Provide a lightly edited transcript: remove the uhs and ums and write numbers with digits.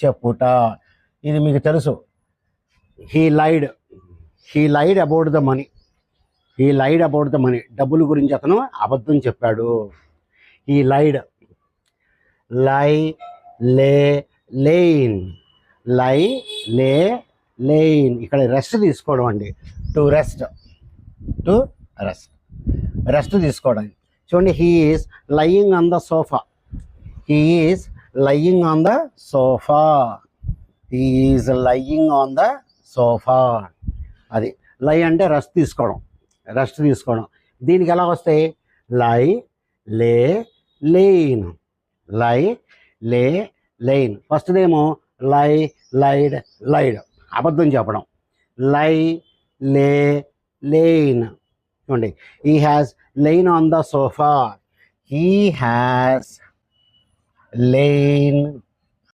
చెప్పుట. ఇది మీకు తెలుసు. He lied about the money. డబ్బుల గురించి అతను అబద్ధం చెప్పాడు. He lied. Lie, lay, లేయిన్. లై, లే, లేయిన్. ఇక్కడ రెస్ట్ తీసుకోవడం అండి. టు రెస్ట్ తీసుకోవడం. చూడండి, he is lying on the sofa. అది లై అంటే రెస్ట్ తీసుకోవడం. దీనికి ఎలా వస్తాయి? లై, లే, లేయిన్. ఫస్ట్దేమో లైడ్ అబద్ధం చెప్పడం. లై, లే, లేయిన్. చూడండి, he has lain on the sofa. He has లేయిన్